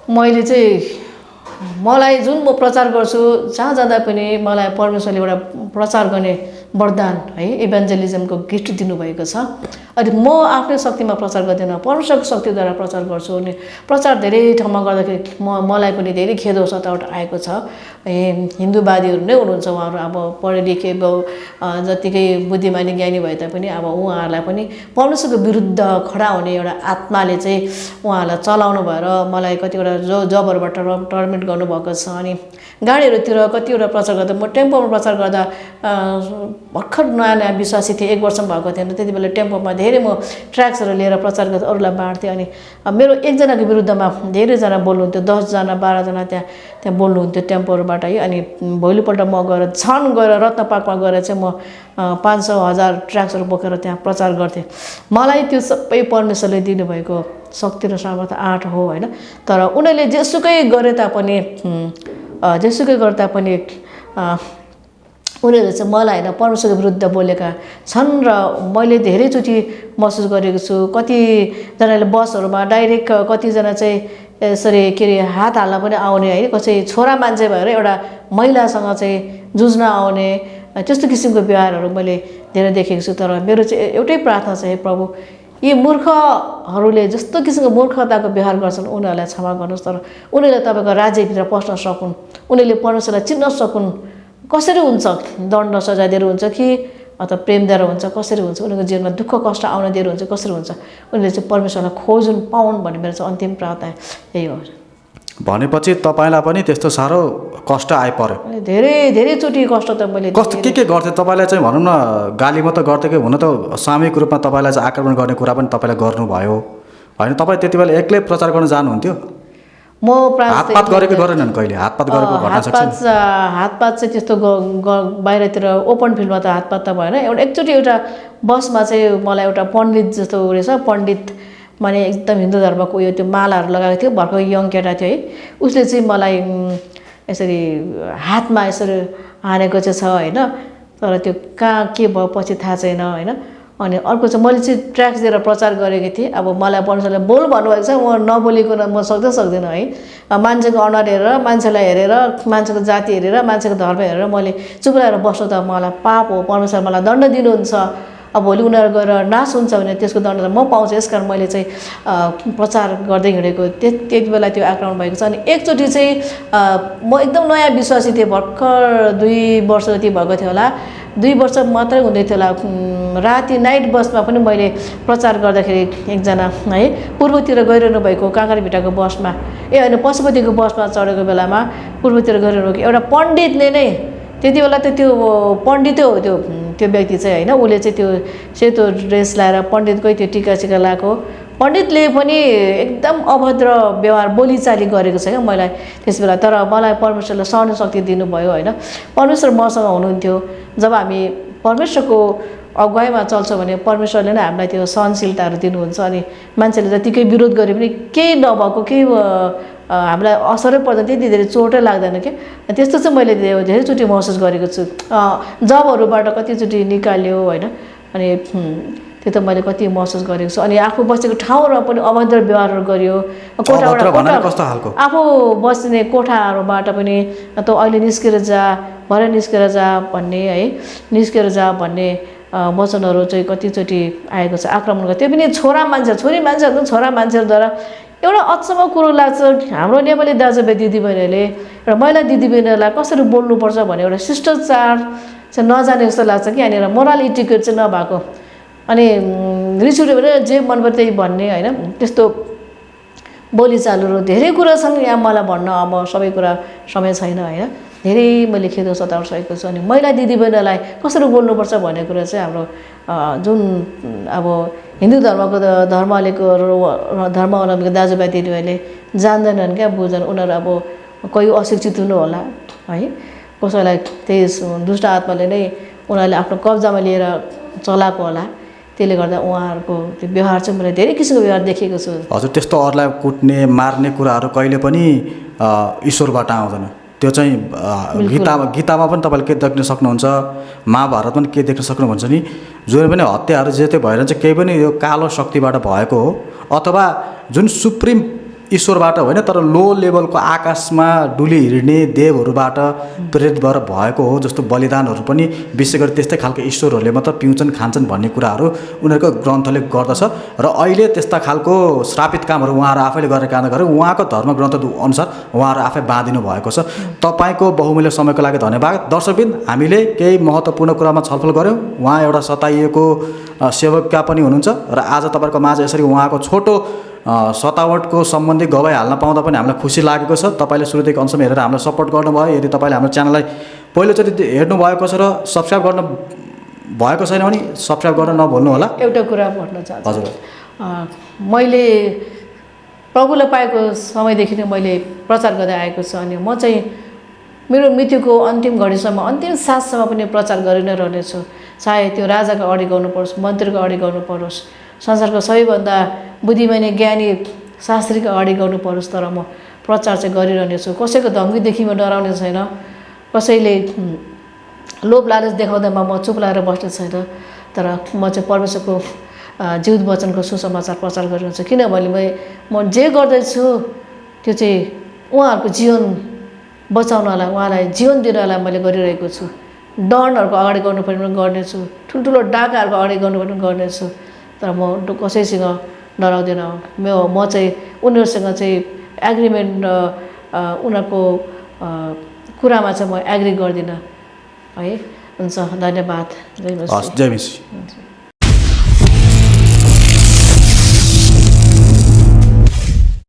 मैले चाहिँ मलाई जुन म प्रचार गर्छु जहाँ जाँदा पनि मलाई परमेश्वरले एउटा प्रचार गर्ने वरदान है इभान्जेलिजमको गिफ्ट दिनुभएको छ। अनि म आफ्नै शक्तिमा प्रचार गर्दिनँ, परमेश्वरको शक्तिद्वारा प्रचार गर्छु। अनि प्रचार धेरै ठाउँमा गर्दाखेरि मलाई पनि धेरै खेदो सतावट आएको छ। हिन्दूवादीहरू नै हुनुहुन्छ उहाँहरू, अब पढे लेखे जतिकै बुद्धिमानी ज्ञानी भए तापनि अब उहाँहरूलाई पनि परमेश्वरको विरुद्ध खडा हुने एउटा आत्माले चाहिँ उहाँहरूलाई चलाउनु भएर मलाई कतिवटा जबहरूबाट टर्मिनेट गर्नुभएको छ। अनि गाडीहरूतिर कतिवटा प्रचार गर्दा, म टेम्पोमा प्रचार गर्दा भर्खर नयाँ नयाँ विश्वासी थिएँ, 1 वर्ष भएको थिएन। त्यति बेला टेम्पोमा धेरै म ट्र्याक्सहरू लिएर प्रचार गर्दा अरूलाई बाँड्थेँ। अनि मेरो एकजनाको विरुद्धमा धेरैजना बोल्नुहुन्थ्यो, 10 जना 12 जना त्यहाँ बोल्नुहुन्थ्यो टेम्पोहरूबाट है। अनि भोलिपल्ट म गएर गएर रत्नपार्कमा गएर चाहिँ म 500-1000 ट्र्याक्सहरू बोकेर त्यहाँ प्रचार गर्थेँ। मलाई त्यो सबै परमेश्वरले दिनुभएको शक्ति र सामर्थ्य आँट हो होइन। तर उनीहरूले जेसुकै गरे तापनि उनीहरूले चाहिँ मलाई होइन परमेश्वरको विरुद्ध बोलेका छन्। र मैले धेरैचोटि महसुस गरेको छु, कतिजनाले बसहरूमा डाइरेक्ट, कतिजना चाहिँ यसरी के अरे हात हाल्न पनि आउने है, कसै छोरा मान्छे भएर एउटा महिलासँग चाहिँ जुझ्न आउने, त्यस्तो किसिमको व्यवहारहरू मैले धेरै देखेको छु। तर मेरो चाहिँ एउटै प्रार्थना छ, हे प्रभु यी मूर्खहरूले जस्तो किसिमको मूर्खताको व्यवहार गर्छन् उनीहरूलाई क्षमा गर्नुहोस्, तर उनीहरूले तपाईँको राज्यभित्र पस्न सकुन्, उनीहरूले परमेश्वरलाई चिन्न सकुन्। कसरी हुन्छ, दण्ड सजाय दिएर हुन्छ कि अथवा प्रेमद्वारा हुन्छ, कसरी हुन्छ, उनीहरूको जीवनमा दुःख कष्ट आउन दिएर हुन्छ, कसरी हुन्छ, उनीहरूले चाहिँ परमेश्वरलाई खोजुन् पाउन् भन्ने मेरो चाहिँ अन्तिम प्रार्थना यही हो। भनेपछि तपाईँलाई पनि त्यस्तो साह्रो कष्ट आइपर्यो? धेरैचोटि कष्ट त मैले कस्तो के गर्थे तपाईँलाई चाहिँ, भनौँ न गाली मात्रै गर्थ्यो कि, हुन त सामूहिक रूपमा तपाईँलाई चाहिँ आक्रमण गर्ने कुरा पनि तपाईँले गर्नुभयो होइन? तपाईँ त्यति बेला एक्लै प्रचार गर्न जानुहुन्थ्यो? म हातपात गरेको गरेनन् कहिले? हातपात गरेको घटना छ? हातपात चाहिँ त्यस्तो बाहिरतिर ओपन फिल्डमा त हातपात त भएन। एकचोटि एउटा बसमा चाहिँ मलाई एउटा पण्डित जस्तो रहेछ, पण्डित माने एकदम हिन्दू धर्मको उयो त्यो मालाहरू लगाएको थियो, भर्खर यङ केटा थियो है, उसले चाहिँ मलाई यसरी हातमा यसरी हानेको चाहिँ छ होइन। तर त्यो कहाँ के भयो पछि थाहा छैन होइन। अनि अर्को चाहिँ मैले चाहिँ ट्र्याक्स दिएर प्रचार गरेको थिएँ। अब मलाई परमेश्वरले बोल भन्नुभएको छ, म नबोलिकन म सक्दिनँ है। मान्छेको अनुहार हेरेर, मान्छेलाई हेरेर, मान्छेको जाति हेरेर, मान्छेको धर्म हेरेर मैले चुप रहेर बस्नु त मलाई पाप हो, परमेश्वर मलाई दण्ड दिनुहुन्छ। अब भोलि उनीहरू गएर नाश हुन्छ भने त्यसको दण्ड त म पाउँछु। यसकारण मैले चाहिँ प्रचार गर्दै हिँडेको त्यति बेला त्यो आक्रमण भएको छ। अनि एकचोटि चाहिँ म एकदम नयाँ विश्वासी थिएँ, भर्खर 2 वर्ष जति भएको थियो होला, 2 वर्ष मात्रै हुँदै थियो होला। राति नाइट बसमा पनि मैले प्रचार गर्दाखेरि एकजना है पूर्वतिर गइरहनु भएको काँक्राभिट्टाको बसमा, होइन पशुपतिको बसमा चढेको बेलामा पूर्वतिर गइरहनु भएको एउटा पण्डितले नै, त्यति बेला त त्यो पण्डितै हो त्यो व्यक्ति चाहिँ होइन, उसले चाहिँ त्यो सेतो ड्रेस लाएर पण्डितकै त्यो टिका चिका लगाएको पण्डितले पनि एकदम अभद्र व्यवहार बोलीचाली गरेको छ क्या मलाई त्यस बेला। तर मलाई परमेश्वरले सहन शक्ति दिनुभयो होइन। परमेश्वर मसँग हुनुहुन्थ्यो। जब हामी परमेश्वरको अगुवाईमा चल्छौँ भने परमेश्वरले नै हामीलाई त्यो सहनशीलताहरू दिनुहुन्छ। अनि मान्छेले जतिकै विरोध गरे पनि केही नभएको, केही हामीलाई असरै पर्दैन, त्यति धेरै चोटै लाग्दैन क्या। त्यस्तो चाहिँ मैले धेरैचोटि महसुस गरेको छु। जबहरूबाट कतिचोटि निकाल्यो होइन। अनि त्यो त मैले कति महसुस गरेको छु। अनि आफू बसेको ठाउँमा पनि अभद्र व्यवहारहरू गरियो। आफू बस्ने कोठाहरूबाट पनि त अहिले निस्केर जा, भरे निस्केर जा भन्ने है, निस्केर जा भन्ने वचनहरू चाहिँ कतिचोटि आएको छ, आक्रमण गर्छ। त्यो पनि छोरी मान्छेहरूद्वारा। एउटा अचम्म कुरो लाग्छ, हाम्रो नेपाली दाजुभाइ दिदीबहिनीहरूले एउटा महिला दिदीबहिनीहरूलाई कसरी बोल्नुपर्छ भन्ने एउटा शिष्टाचार चाहिँ नजाने जस्तो लाग्छ कि यहाँनिर मोरल इटिकेट चाहिँ नभएको। अनि रिस उठ्यो भने जे मन पऱ्यो त्यही भन्ने होइन, त्यस्तो बोलीचालहरू धेरै कुरा छन् यहाँ मलाई भन्न। अब सबै कुरा समय छैन होइन। धेरै मैले खेदो सतावट सकेको छु। अनि महिला दिदीबहिनीलाई कसरी बोल्नुपर्छ भन्ने कुरा चाहिँ हाम्रो जुन अब हिन्दू धर्मको धर्मावलम्बीको दाजुभाइ दिदीबहिनीले जान्दैनन् क्या, बुझ्दैन। उनीहरू अब कोही अशिक्षित हुनु होला है, कसैलाई त्यही दुष्ट आत्माले नै उनीहरूले आफ्नो कब्जामा लिएर चलाएको होला। त्यसले गर्दा उहाँहरूको त्यो व्यवहार चाहिँ मैले धेरै किसिमको व्यवहार देखेको छु। हजुर, त्यस्तो अरूलाई कुट्ने मार्ने कुराहरू कहिले पनि ईश्वरबाट आउँदैन। त्यो चाहिँ गीतामा पनि तपाईँले के देख्न सक्नुहुन्छ, महाभारतमा पनि के देख्न सक्नुहुन्छ नि, जुन पनि हत्याहरू जे त्यो भएर चाहिँ केही पनि यो कालो शक्तिबाट भएको हो, अथवा जुन सुप्रिम ईश्वरबाट होइन तर लो लेभलको आकाशमा डुली हिँड्ने देवहरूबाट प्रेरित भएर भएको हो जस्तो बलिदानहरू पनि विशेष गरी त्यस्तै खालको ईश्वरहरूले मात्र पिउँछन् खान्छन् भन्ने कुराहरू उनीहरूको ग्रन्थले गर्दछ र अहिले त्यस्ता खालको श्रापित कामहरू उहाँहरू आफैले गरेर कारणले गर्दा उहाँको धर्म ग्रन्थ अनुसार उहाँहरू आफै बाँधिनु भएको छ। तपाईँको बहुमूल्य समयको लागि धन्यवाद। दर्शकबिन हामीले केही महत्त्वपूर्ण कुरामा छलफल गऱ्यौँ। उहाँ एउटा सताइएको सेवकका पनि हुनुहुन्छ र आज तपाईँको माझ यसरी उहाँको छोटो सतावटको सम्बन्धी गवाई हाल्न पाउँदा पनि हामीलाई खुसी लागेको छ। तपाईँले सुरुदेखि अन्तसम्म हेरेर हामीलाई सपोर्ट गर्नुभयो। यदि तपाईँले हाम्रो च्यानललाई पहिलोचोटि हेर्नुभएको छ र सब्सक्राइब गर्न भएको छैन भने सब्सक्राइब गर्न नभुल्नु होला। एउटा कुरा भन्न चाहन्छु। हजुर, मैले प्रभुलाई पाएको समयदेखि नै मैले प्रचार गर्दै आएको छु अनि म चाहिँ मेरो मृत्युको अन्तिम घडीसम्म अन्तिम साससम्म पनि प्रचार गरि नै रहनेछु। चाहे त्यो राजाको अगाडि गर्नु परोस्, मन्त्रीको अगाडि गर्नु परोस्, संसारको सबैभन्दा बुद्धिमानी ज्ञानी शास्त्रीको अगाडि गर्नु परोस्, तर म प्रचार चाहिँ गरिरहनेछु। कसैको धम्कीदेखि म डराउने छैन। कसैले लोभ लालच देखाउँदामा म चुप लागेर बस्ने छैन। तर म चाहिँ परमेश्वरको जीवित वचनको सुसमाचार प्रचार गरिरहन्छु। किनभने म जे गर्दैछु त्यो चाहिँ उहाँहरूको जीवन बचाउनलाई, उहाँलाई जीवन दिनलाई मैले गरिरहेको छु। डनहरूको अगाडि गर्नुपर्ने पनि गर्नेछु, ठुल्ठुलो डाकाहरूको अगाडि गर्नुपर्ने पनि गर्नेछु। तर म कसैसँग डराउँदिनँ। म चाहिँ उनीहरूसँग चाहिँ एग्रिमेन्ट उनीहरूको कुरामा चाहिँ म एग्री गर्दिनँ है। हुन्छ, धन्यवाद। जय मसी।